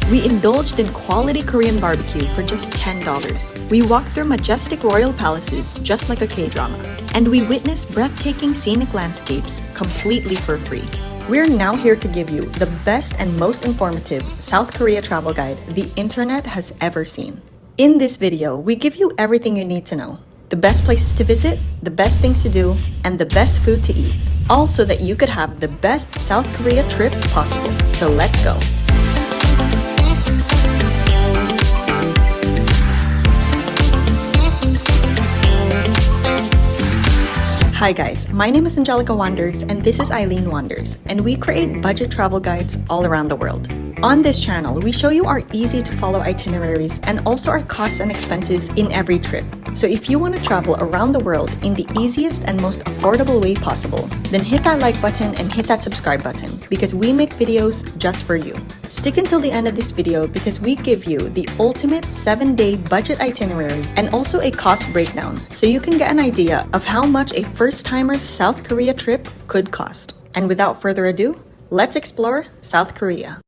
We indulged in quality Korean barbecue for just $10. We walked through majestic royal palaces just like a K-drama. And we witnessed breathtaking scenic landscapes completely for free. We're now here to give you the best and most informative South Korea travel guide the internet has ever seen. In this video, we give you everything you need to know. The best places to visit, the best things to do, and the best food to eat. All so that you could have the best South Korea trip possible. So let's go. Hi guys, my name is Angelica Wanders and this is Eileen Wanders, and we create budget travel guides all around the world. On this channel, we show you our easy to follow itineraries and also our costs and expenses in every trip. So if you want to travel around the world in the easiest and most affordable way possible, then hit that like button and hit that subscribe button because we make videos just for you. Stick until the end of this video because we give you the ultimate 7-day budget itinerary and also a cost breakdown so you can get an idea of how much a first-timer's South Korea trip could cost. And without further ado, let's explore South Korea.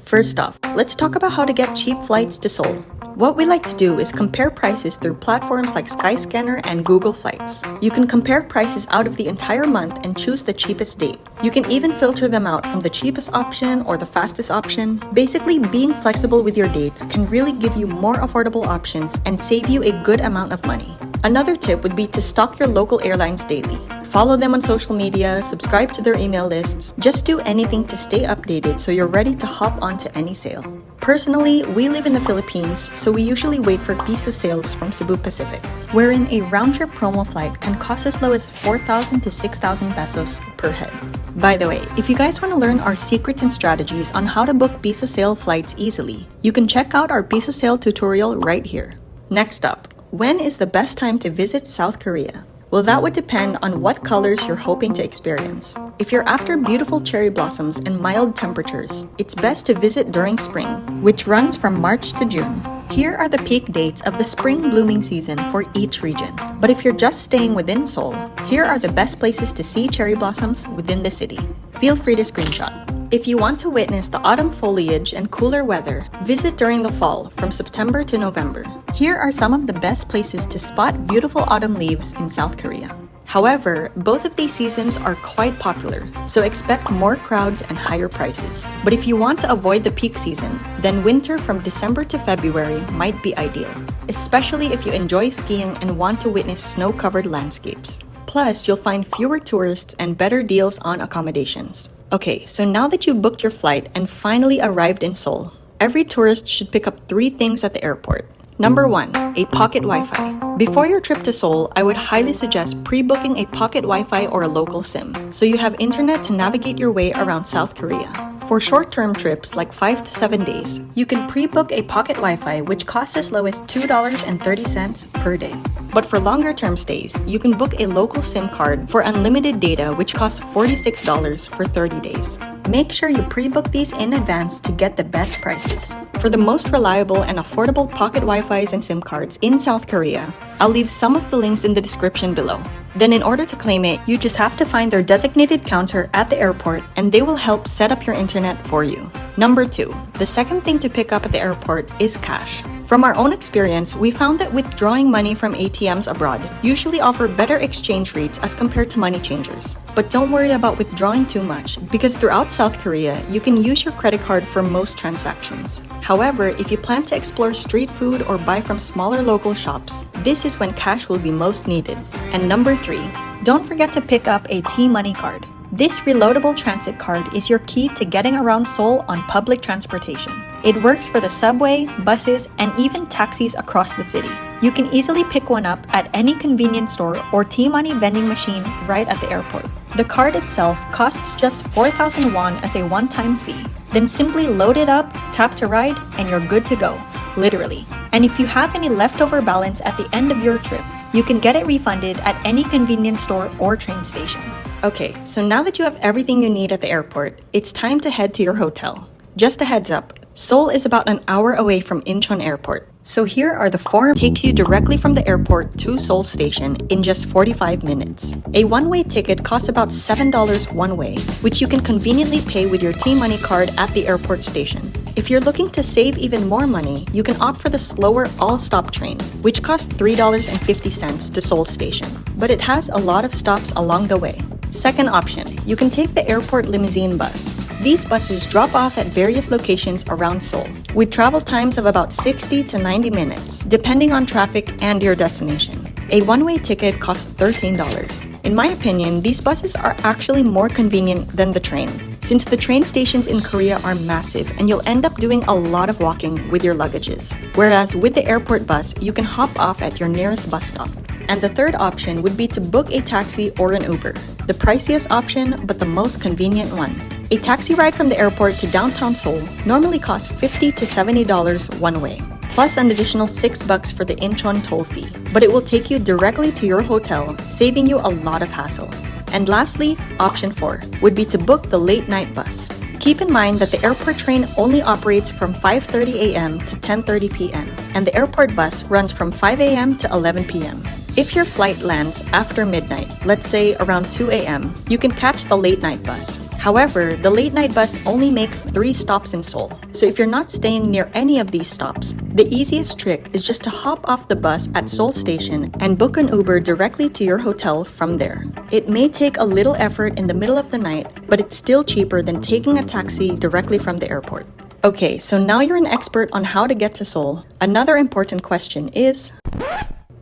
First off, let's talk about how to get cheap flights to Seoul. What we like to do is compare prices through platforms like Skyscanner and Google Flights. You can compare prices out of the entire month and choose the cheapest date. You can even filter them out from the cheapest option or the fastest option. Basically, being flexible with your dates can really give you more affordable options and save you a good amount of money. Another tip would be to stalk your local airlines daily. Follow them on social media, subscribe to their email lists, just do anything to stay updated so you're ready to hop onto any sale. Personally, we live in the Philippines, so we usually wait for piso sales from Cebu Pacific, wherein a round-trip promo flight can cost as low as 4,000 to 6,000 pesos per head. By the way, if you guys want to learn our secrets and strategies on how to book piso sale flights easily, you can check out our piso sale tutorial right here. Next up, when is the best time to visit South Korea? Well, that would depend on what colors you're hoping to experience. If you're after beautiful cherry blossoms and mild temperatures, it's best to visit during spring, which runs from March to June. Here are the peak dates of the spring blooming season for each region. But if you're just staying within Seoul, here are the best places to see cherry blossoms within the city. Feel free to screenshot. If you want to witness the autumn foliage and cooler weather, visit during the fall from September to November. Here are some of the best places to spot beautiful autumn leaves in South Korea. However, both of these seasons are quite popular, so expect more crowds and higher prices. But if you want to avoid the peak season, then winter from December to February might be ideal, especially if you enjoy skiing and want to witness snow-covered landscapes. Plus, you'll find fewer tourists and better deals on accommodations. Okay, so now that you booked your flight and finally arrived in Seoul, every tourist should pick up 3 things at the airport. Number 1, a pocket Wi-Fi. Before your trip to Seoul, I would highly suggest pre-booking a pocket Wi-Fi or a local SIM, so you have internet to navigate your way around South Korea. For short-term trips like 5 to 7 days, you can pre-book a pocket Wi-Fi which costs as low as $2.30 per day. But for longer-term stays, you can book a local SIM card for unlimited data which costs $46 for 30 days. Make sure you pre-book these in advance to get the best prices. For the most reliable and affordable pocket Wi-Fis and SIM cards in South Korea, I'll leave some of the links in the description below. Then in order to claim it, you just have to find their designated counter at the airport and they will help set up your internet for you. Number 2, the second thing to pick up at the airport is cash. From our own experience, we found that withdrawing money from ATMs abroad usually offer better exchange rates as compared to money changers. But don't worry about withdrawing too much because throughout South Korea, you can use your credit card for most transactions. However, if you plan to explore street food or buy from smaller local shops, this is when cash will be most needed. And number 3, don't forget to pick up a T-Money card. This reloadable transit card is your key to getting around Seoul on public transportation. It works for the subway, buses, and even taxis across the city. You can easily pick one up at any convenience store or T-Money vending machine right at the airport. The card itself costs just 4,000 won as a one-time fee. Then simply load it up, tap to ride, and you're good to go. Literally. And if you have any leftover balance at the end of your trip, you can get it refunded at any convenience store or train station. Okay, so now that you have everything you need at the airport, it's time to head to your hotel. Just a heads up, Seoul is about an hour away from Incheon Airport. So here are the 4 takes you directly from the airport to Seoul Station in just 45 minutes. A one-way ticket costs about $7 one way, which you can conveniently pay with your T-Money card at the airport station. If you're looking to save even more money, you can opt for the slower all-stop train, which costs $3.50 to Seoul Station, but it has a lot of stops along the way. Second option, you can take the airport limousine bus. These buses drop off at various locations around Seoul, with travel times of about 60 to 90 minutes, depending on traffic and your destination. A one-way ticket costs $13. In my opinion, these buses are actually more convenient than the train, since the train stations in Korea are massive and you'll end up doing a lot of walking with your luggages. Whereas with the airport bus, you can hop off at your nearest bus stop. And the third option would be to book a taxi or an Uber. The priciest option, but the most convenient one. A taxi ride from the airport to downtown Seoul normally costs $50 to $70 one way, plus an additional $6 for the Incheon toll fee. But it will take you directly to your hotel, saving you a lot of hassle. And lastly, option 4 would be to book the late night bus. Keep in mind that the airport train only operates from 5:30 a.m. to 10:30 p.m. and the airport bus runs from 5 a.m. to 11 p.m. If your flight lands after midnight, let's say around 2 a.m., you can catch the late night bus. However, the late night bus only makes 3 stops in Seoul. So if you're not staying near any of these stops, the easiest trick is just to hop off the bus at Seoul Station and book an Uber directly to your hotel from there. It may take a little effort in the middle of the night, but it's still cheaper than taking a taxi directly from the airport. Okay, so now you're an expert on how to get to Seoul. Another important question is,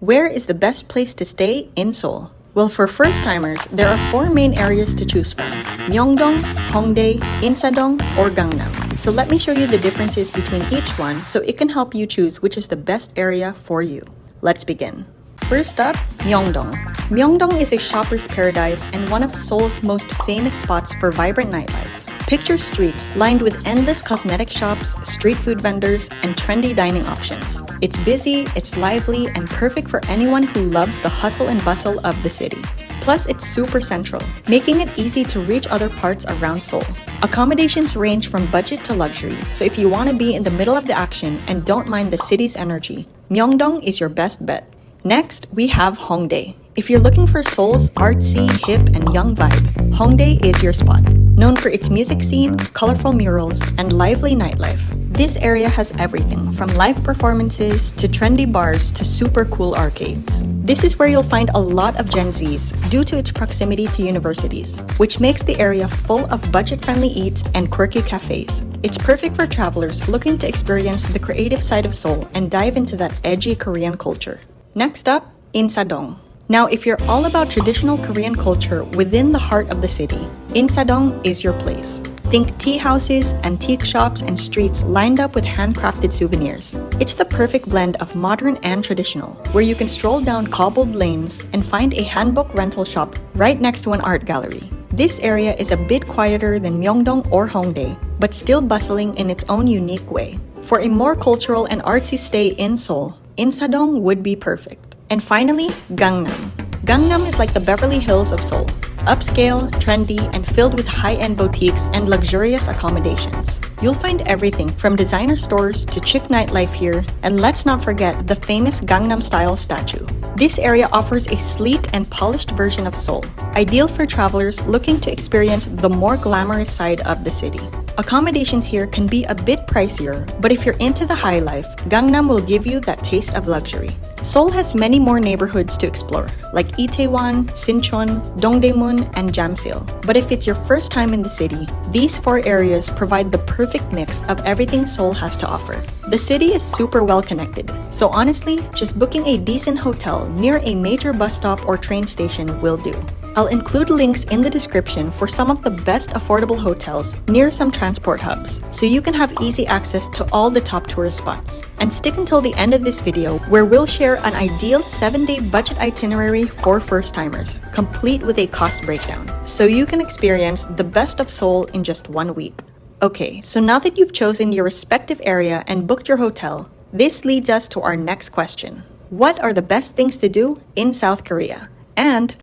where is the best place to stay in Seoul? Well, for first-timers, there are 4 main areas to choose from: Myeongdong, Hongdae, Insadong, or Gangnam. So let me show you the differences between each one so it can help you choose which is the best area for you. Let's begin. First up, Myeongdong. Myeongdong is a shopper's paradise and one of Seoul's most famous spots for vibrant nightlife. Picture streets lined with endless cosmetic shops, street food vendors, and trendy dining options. It's busy, it's lively, and perfect for anyone who loves the hustle and bustle of the city. Plus, it's super central, making it easy to reach other parts around Seoul. Accommodations range from budget to luxury, so if you want to be in the middle of the action and don't mind the city's energy, Myeongdong is your best bet. Next, we have Hongdae. If you're looking for Seoul's artsy, hip, and young vibe, Hongdae is your spot. Known for its music scene, colorful murals, and lively nightlife, this area has everything from live performances to trendy bars to super cool arcades. This is where you'll find a lot of Gen Zs due to its proximity to universities, which makes the area full of budget-friendly eats and quirky cafes. It's perfect for travelers looking to experience the creative side of Seoul and dive into that edgy Korean culture. Next up, Insadong. Now, if you're all about traditional Korean culture within the heart of the city, Insadong is your place. Think tea houses, antique shops, and streets lined up with handcrafted souvenirs. It's the perfect blend of modern and traditional, where you can stroll down cobbled lanes and find a handbook rental shop right next to an art gallery. This area is a bit quieter than Myeongdong or Hongdae, but still bustling in its own unique way. For a more cultural and artsy stay in Seoul, Insadong would be perfect. And finally, Gangnam. Gangnam is like the Beverly Hills of Seoul. Upscale, trendy, and filled with high-end boutiques and luxurious accommodations. You'll find everything from designer stores to chic nightlife here, and let's not forget the famous Gangnam-style statue. This area offers a sleek and polished version of Seoul, ideal for travelers looking to experience the more glamorous side of the city. Accommodations here can be a bit pricier, but if you're into the high life, Gangnam will give you that taste of luxury. Seoul has many more neighborhoods to explore, like Itaewon, Sinchon, Dongdaemun, and Jamsil. But if it's your first time in the city, these 4 areas provide the perfect mix of everything Seoul has to offer. The city is super well connected, so honestly, just booking a decent hotel near a major bus stop or train station will do. I'll include links in the description for some of the best affordable hotels near some transport hubs, so you can have easy access to all the top tourist spots. And stick until the end of this video, where we'll share an ideal 7-day budget itinerary for first-timers, complete with a cost breakdown, so you can experience the best of Seoul in just 1 week. Okay, so now that you've chosen your respective area and booked your hotel, this leads us to our next question. What are the best things to do in South Korea? And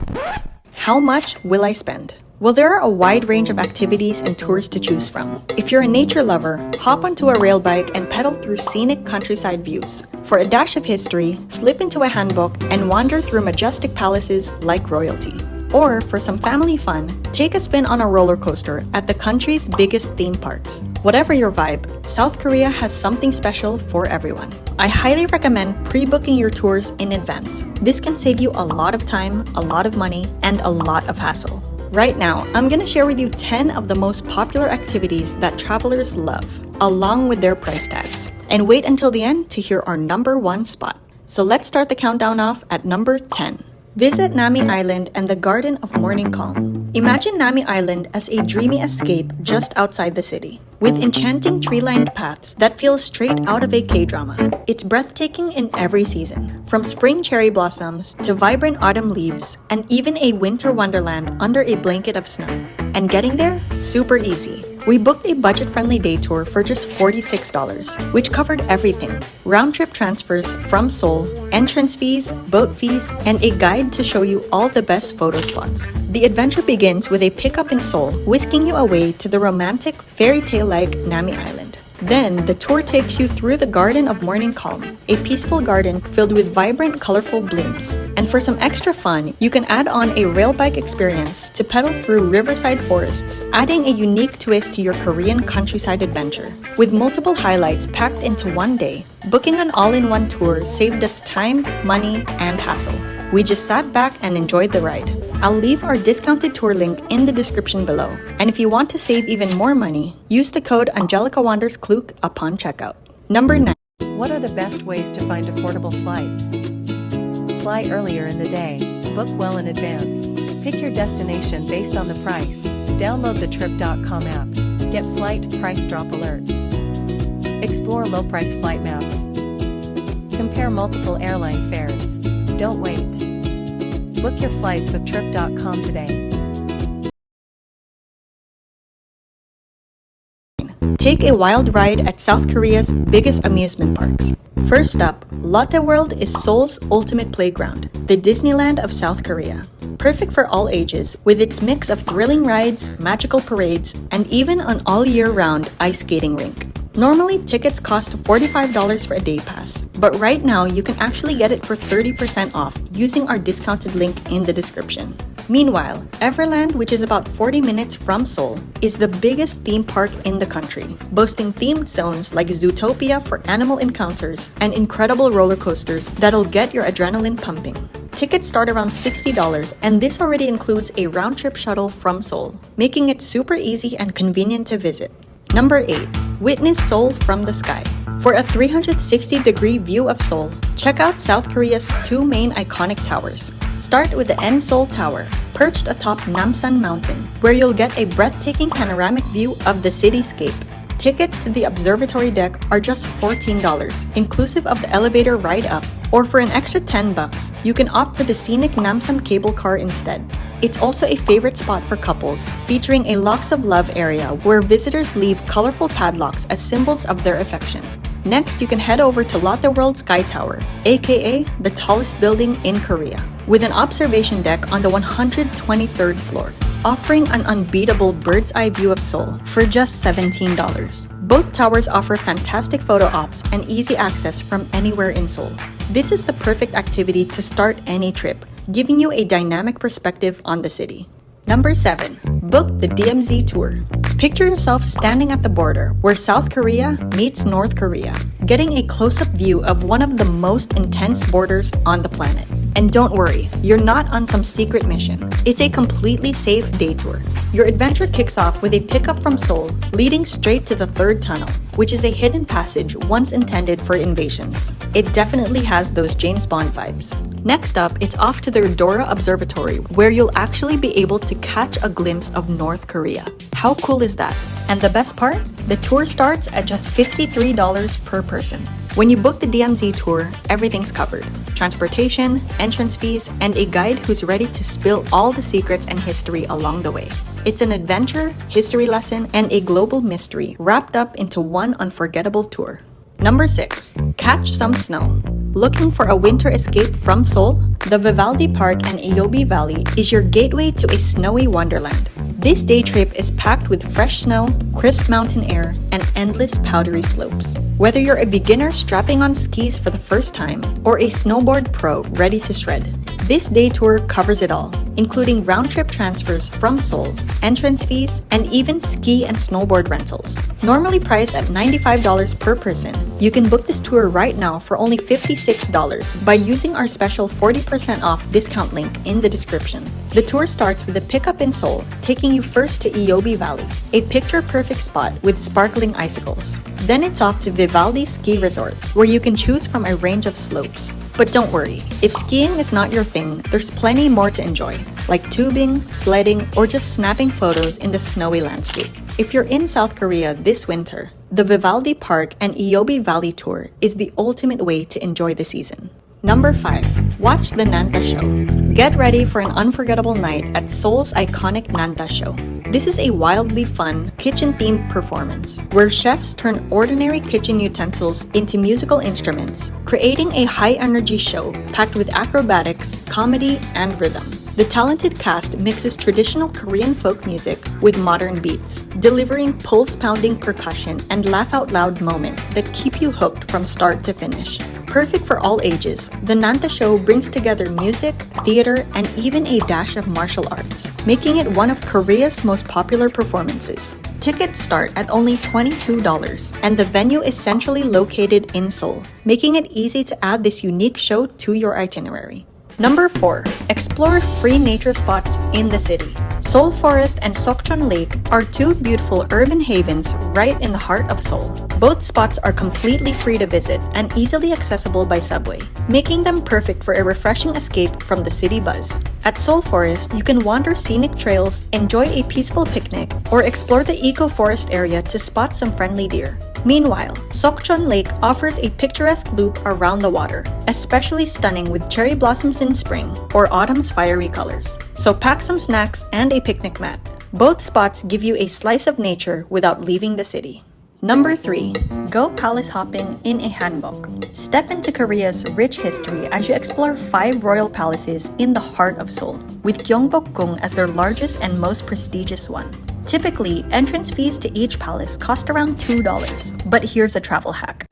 how much will I spend? Well, there are a wide range of activities and tours to choose from. If you're a nature lover, hop onto a rail bike and pedal through scenic countryside views. For a dash of history, slip into a hanbok and wander through majestic palaces like royalty. Or for some family fun, take a spin on a roller coaster at the country's biggest theme parks. Whatever your vibe, South Korea has something special for everyone. I highly recommend pre-booking your tours in advance. This can save you a lot of time, a lot of money, and a lot of hassle. Right now, I'm gonna share with you 10 of the most popular activities that travelers love, along with their price tags. And wait until the end to hear our number 1 spot. So let's start the countdown off at number 10. Visit Nami Island and the Garden of Morning Calm. Imagine Nami Island as a dreamy escape just outside the city, with enchanting tree-lined paths that feel straight out of a K-drama. It's breathtaking in every season, from spring cherry blossoms to vibrant autumn leaves, and even a winter wonderland under a blanket of snow. And getting there? Super easy. We booked a budget-friendly day tour for just $46, which covered everything: round-trip transfers from Seoul, entrance fees, boat fees, and a guide to show you all the best photo spots. The adventure begins with a pickup in Seoul, whisking you away to the romantic, fairy tale-like Nami Island. Then, the tour takes you through the Garden of Morning Calm, a peaceful garden filled with vibrant, colorful blooms. And for some extra fun, you can add on a rail bike experience to pedal through riverside forests, adding a unique twist to your Korean countryside adventure. With multiple highlights packed into one day, booking an all-in-one tour saved us time, money, and hassle. We just sat back and enjoyed the ride. I'll leave our discounted tour link in the description below. And if you want to save even more money, use the code AngelicaWandersKLUK upon checkout. Number 9. What are the best ways to find affordable flights? Fly earlier in the day. Book well in advance. Pick your destination based on the price. Download the Trip.com app. Get flight price drop alerts. Explore low-price flight maps. Compare multiple airline fares. Don't wait. Book your flights with Trip.com today. Take a wild ride at South Korea's biggest amusement parks. First up, Lotte World is Seoul's ultimate playground, the Disneyland of South Korea. Perfect for all ages, with its mix of thrilling rides, magical parades, and even an all-year-round ice skating rink. Normally, tickets cost $45 for a day pass, but right now you can actually get it for 30% off using our discounted link in the description. Meanwhile, Everland, which is about 40 minutes from Seoul, is the biggest theme park in the country, boasting themed zones like Zootopia for animal encounters and incredible roller coasters that'll get your adrenaline pumping. Tickets start around $60, and this already includes a round-trip shuttle from Seoul, making it super easy and convenient to visit. Number 8. Witness Seoul from the sky. For a 360-degree view of Seoul, check out South Korea's 2 main iconic towers. Start with the N Seoul Tower, perched atop Namsan Mountain, where you'll get a breathtaking panoramic view of the cityscape. Tickets to the observatory deck are just $14, inclusive of the elevator ride up, or for an extra $10, you can opt for the scenic Namsan cable car instead. It's also a favorite spot for couples, featuring a Locks of Love area where visitors leave colorful padlocks as symbols of their affection. Next, you can head over to Lotte World Sky Tower, aka the tallest building in Korea, with an observation deck on the 123rd floor, offering an unbeatable bird's eye view of Seoul for just $17. Both towers offer fantastic photo ops and easy access from anywhere in Seoul. This is the perfect activity to start any trip, giving you a dynamic perspective on the city. Number 7. Book the DMZ tour. Picture yourself standing at the border where South Korea meets North Korea, getting a close-up view of one of the most intense borders on the planet. And don't worry, you're not on some secret mission. It's a completely safe day tour. Your adventure kicks off with a pickup from Seoul, leading straight to the third tunnel, which is a hidden passage once intended for invasions. It definitely has those James Bond vibes. Next up, it's off to the Rodora Observatory, where you'll actually be able to catch a glimpse of North Korea. How cool is that? And the best part? The tour starts at just $53 per person. When you book the DMZ tour, everything's covered. Transportation, entrance fees, and a guide who's ready to spill all the secrets and history along the way. It's an adventure, history lesson, and a global mystery wrapped up into one unforgettable tour. Number 6. Catch some snow. Looking for a winter escape from Seoul? The Vivaldi Park and Eobi Valley is your gateway to a snowy wonderland. This day trip is packed with fresh snow, crisp mountain air, and endless powdery slopes. Whether you're a beginner strapping on skis for the first time or a snowboard pro ready to shred, this day tour covers it all. including round-trip transfers from Seoul, entrance fees, and even ski and snowboard rentals. Normally priced at $95 per person, you can book this tour right now for only $56 by using our special 40% off discount link in the description. The tour starts with a pickup in Seoul, taking you first to Eobi Valley, a picture-perfect spot with sparkling icicles. Then it's off to Vivaldi Ski Resort, where you can choose from a range of slopes. But don't worry, if skiing is not your thing, there's plenty more to enjoy, like tubing, sledding, or just snapping photos in the snowy landscape. If you're in South Korea this winter, the Vivaldi Park and Eobi Valley tour is the ultimate way to enjoy the season. Number 5. Watch the Nanta Show. Get ready for an unforgettable night at Seoul's iconic Nanta Show. This is a wildly fun, kitchen-themed performance where chefs turn ordinary kitchen utensils into musical instruments, creating a high-energy show packed with acrobatics, comedy, and rhythm. The talented cast mixes traditional Korean folk music with modern beats, delivering pulse-pounding percussion and laugh-out-loud moments that keep you hooked from start to finish. Perfect for all ages, the Nanta Show brings together music, theater, and even a dash of martial arts, making it one of Korea's most popular performances. Tickets start at only $22, and the venue is centrally located in Seoul, making it easy to add this unique show to your itinerary. Number 4. Explore free nature spots in the city. Seoul Forest and Sokchon Lake are two beautiful urban havens right in the heart of Seoul. Both spots are completely free to visit and easily accessible by subway, making them perfect for a refreshing escape from the city buzz. At Seoul Forest, you can wander scenic trails, enjoy a peaceful picnic, or explore the eco-forest area to spot some friendly deer. Meanwhile, Sokchon Lake offers a picturesque loop around the water, especially stunning with cherry blossoms in spring or autumn's fiery colors. So pack some snacks and a picnic mat. Both spots give you a slice of nature without leaving the city. Number 3. Go palace hopping in a hanbok. Step into Korea's rich history as you explore 5 royal palaces in the heart of Seoul, with Gyeongbokgung as their largest and most prestigious one. Typically, entrance fees to each palace cost around $2, but here's a travel hack.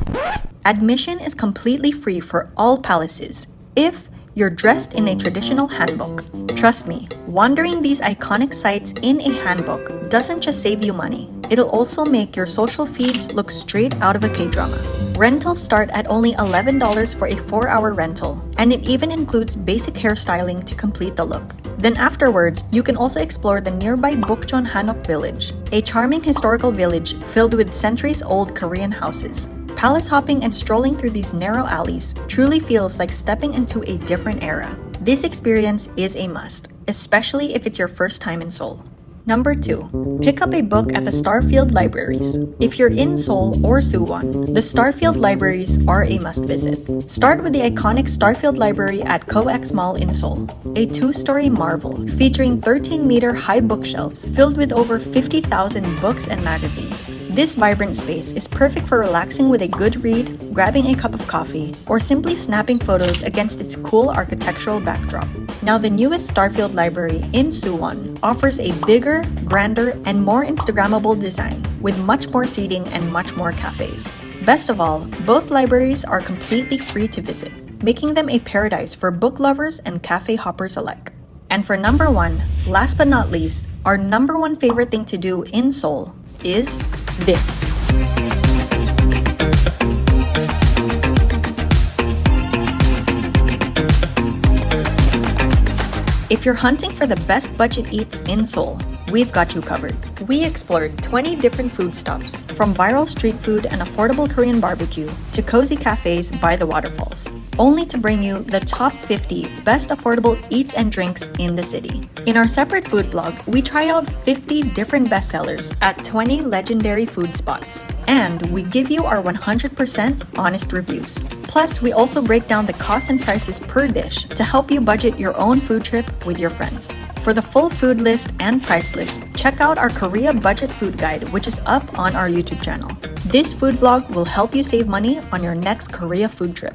Admission is completely free for all palaces if you're dressed in a traditional hanbok. Trust me, wandering these iconic sites in a hanbok doesn't just save you money, it'll also make your social feeds look straight out of a K-drama. Rentals start at only $11 for a 4-hour rental, and it even includes basic hairstyling to complete the look. Then afterwards, you can also explore the nearby Bukchon Hanok Village, a charming historical village filled with centuries-old Korean houses. Palace hopping and strolling through these narrow alleys truly feels like stepping into a different era. This experience is a must, especially if it's your first time in Seoul. Number 2. Pick up a book at the Starfield Libraries. If you're in Seoul or Suwon, the Starfield Libraries are a must-visit. Start with the iconic Starfield Library at COEX Mall in Seoul, a 2-story marvel featuring 13-meter high bookshelves filled with over 50,000 books and magazines. This vibrant space is perfect for relaxing with a good read, grabbing a cup of coffee, or simply snapping photos against its cool architectural backdrop. Now, the newest Starfield Library in Suwon offers a bigger, grander, and more Instagrammable design with much more seating and much more cafes. Best of all, both libraries are completely free to visit, making them a paradise for book lovers and cafe hoppers alike. And for number 1, last but not least, our number 1 favorite thing to do in Seoul is this. If you're hunting for the best budget eats in Seoul, we've got you covered. We explored 20 different food stops, from viral street food and affordable Korean barbecue to cozy cafes by the waterfalls, only to bring you the top 50 best affordable eats and drinks in the city. In our separate food vlog, we try out 50 different bestsellers at 20 legendary food spots, and we give you our 100% honest reviews. Plus, we also break down the costs and prices per dish to help you budget your own food trip with your friends. For the full food list and price list, check out our Korea Budget Food Guide, which is up on our YouTube channel. This food vlog will help you save money on your next Korea food trip.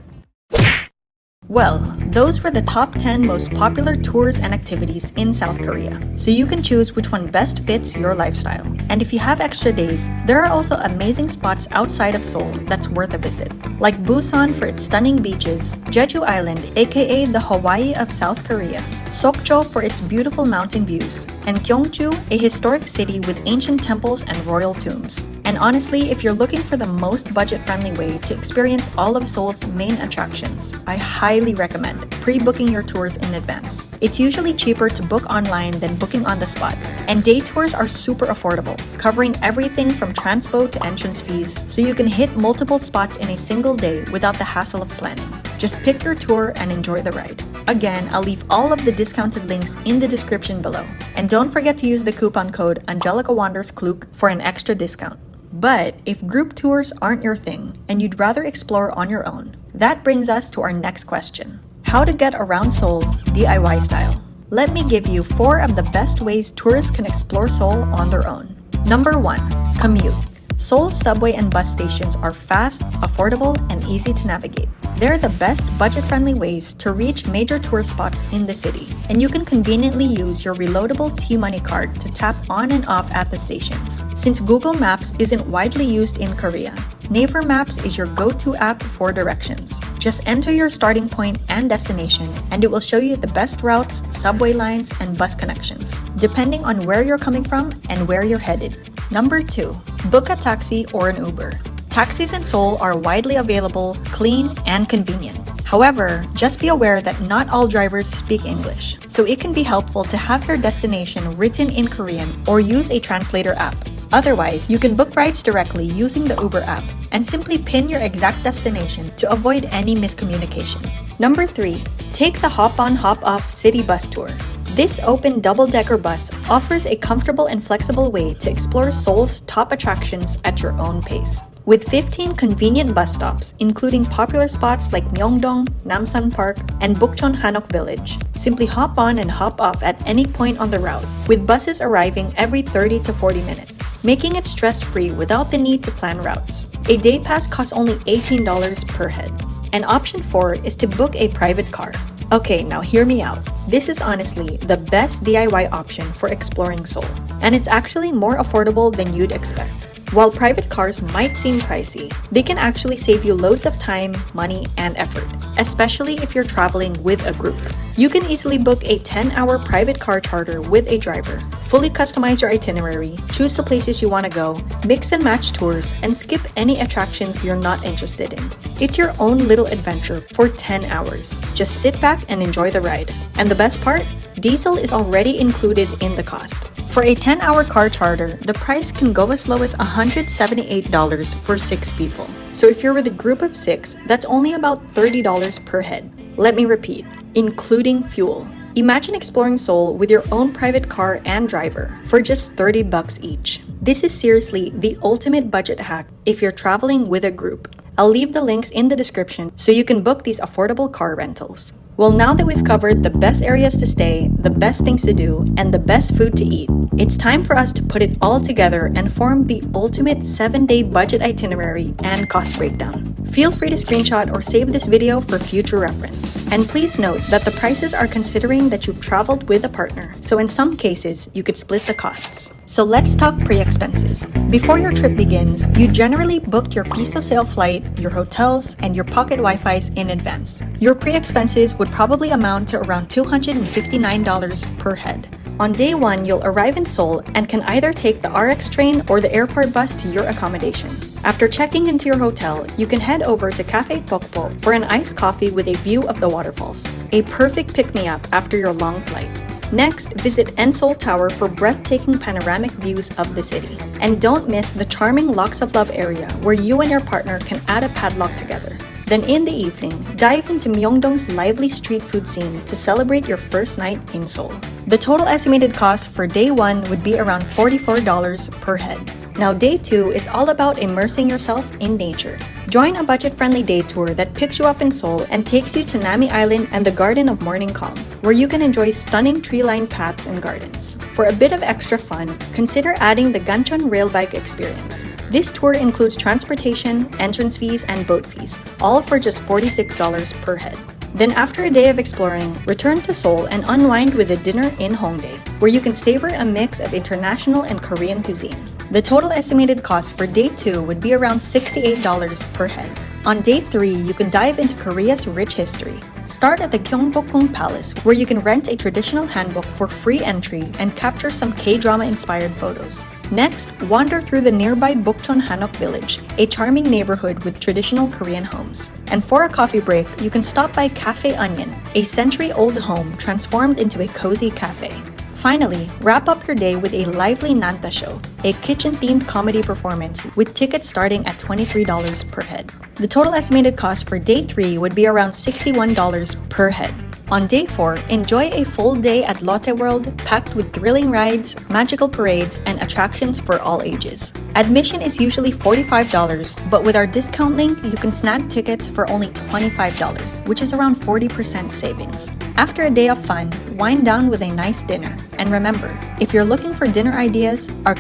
Well, those were the top 10 most popular tours and activities in South Korea. So you can choose which one best fits your lifestyle. And if you have extra days, there are also amazing spots outside of Seoul that's worth a visit. Like Busan for its stunning beaches, Jeju Island, aka the Hawaii of South Korea, Sokcho for its beautiful mountain views, and Gyeongju, a historic city with ancient temples and royal tombs. And honestly, if you're looking for the most budget-friendly way to experience all of Seoul's main attractions, I highly recommend pre-booking your tours in advance. It's usually cheaper to book online than booking on the spot, and day tours are super affordable, covering everything from transpo to entrance fees, so you can hit multiple spots in a single day without the hassle of planning. Just pick your tour and enjoy the ride. Again, I'll leave all of the discounted links in the description below. And don't forget to use the coupon code AngelicaWandersKluk for an extra discount. But if group tours aren't your thing and you'd rather explore on your own, that brings us to our next question. How to get around Seoul DIY style. Let me give you 4 of the best ways tourists can explore Seoul on their own. Number 1. Commute. Seoul's subway and bus stations are fast, affordable, and easy to navigate. They're the best budget-friendly ways to reach major tourist spots in the city, and you can conveniently use your reloadable T-Money card to tap on and off at the stations. Since Google Maps isn't widely used in Korea, Naver Maps is your go-to app for directions. Just enter your starting point and destination, and it will show you the best routes, subway lines, and bus connections, depending on where you're coming from and where you're headed. Number 2. Book a taxi or an Uber. Taxis in Seoul are widely available, clean, and convenient. However, just be aware that not all drivers speak English, so it can be helpful to have your destination written in Korean or use a translator app. Otherwise, you can book rides directly using the Uber app and simply pin your exact destination to avoid any miscommunication. Number 3. Take the hop-on hop-off city bus tour. This open double-decker bus offers a comfortable and flexible way to explore Seoul's top attractions at your own pace. With 15 convenient bus stops, including popular spots like Myeongdong, Namsan Park, and Bukchon Hanok Village, simply hop on and hop off at any point on the route, with buses arriving every 30 to 40 minutes, making it stress-free without the need to plan routes. A day pass costs only $18 per head. And option 4 is to book a private car. Okay, now hear me out. This is honestly the best DIY option for exploring Seoul, and it's actually more affordable than you'd expect. While private cars might seem pricey, they can actually save you loads of time, money, and effort, especially if you're traveling with a group. You can easily book a 10-hour private car charter with a driver, fully customize your itinerary, choose the places you want to go, mix and match tours, and skip any attractions you're not interested in. It's your own little adventure for 10 hours. Just sit back and enjoy the ride. And the best part? Diesel is already included in the cost. For a 10-hour car charter, the price can go as low as $178 for 6 people. So if you're with a group of 6, that's only about $30 per head. Let me repeat, including fuel. Imagine exploring Seoul with your own private car and driver for just $30 each. This is seriously the ultimate budget hack if you're traveling with a group. I'll leave the links in the description so you can book these affordable car rentals. Well, now that we've covered the best areas to stay, the best things to do, and the best food to eat, it's time for us to put it all together and form the ultimate 7-day budget itinerary and cost breakdown. Feel free to screenshot or save this video for future reference. And please note that the prices are considering that you've traveled with a partner, so in some cases, you could split the costs. So let's talk pre-expenses. Before your trip begins, you generally booked your piso sale flight, your hotels, and your pocket Wi-Fi's in advance. Your pre-expenses would probably amount to around $259 per head. On day 1, you'll arrive in Seoul and can either take the RX train or the airport bus to your accommodation. After checking into your hotel, you can head over to Cafe Tokpo for an iced coffee with a view of the waterfalls, a perfect pick-me-up after your long flight. Next, visit Seoul Tower for breathtaking panoramic views of the city. And don't miss the charming Locks of Love area where you and your partner can add a padlock together. Then in the evening, dive into Myeongdong's lively street food scene to celebrate your first night in Seoul. The total estimated cost for day 1 would be around $44 per head. Now day 2 is all about immersing yourself in nature. Join a budget-friendly day tour that picks you up in Seoul and takes you to Nami Island and the Garden of Morning Calm, where you can enjoy stunning tree-lined paths and gardens. For a bit of extra fun, consider adding the Ganchon Rail Bike experience. This tour includes transportation, entrance fees, and boat fees, all for just $46 per head. Then after a day of exploring, return to Seoul and unwind with a dinner in Hongdae, where you can savor a mix of international and Korean cuisine. The total estimated cost for day 2 would be around $68 per head. On day 3, you can dive into Korea's rich history. Start at the Gyeongbokgung Palace, where you can rent a traditional hanbok for free entry and capture some K-drama inspired photos. Next, wander through the nearby Bukchon Hanok village, a charming neighborhood with traditional Korean homes. And for a coffee break, you can stop by Cafe Onion, a century-old home transformed into a cozy cafe. Finally, wrap up your day with a lively Nanta show, a kitchen-themed comedy performance with tickets starting at $23 per head. The total estimated cost for day 3 would be around $61 per head. On day 4, enjoy a full day at Lotte World packed with thrilling rides, magical parades, and attractions for all ages. Admission is usually $45, but with our discount link, you can snag tickets for only $25, which is around 40% savings. After a day of fun, wind down with a nice dinner. And remember, if you're looking for dinner ideas, our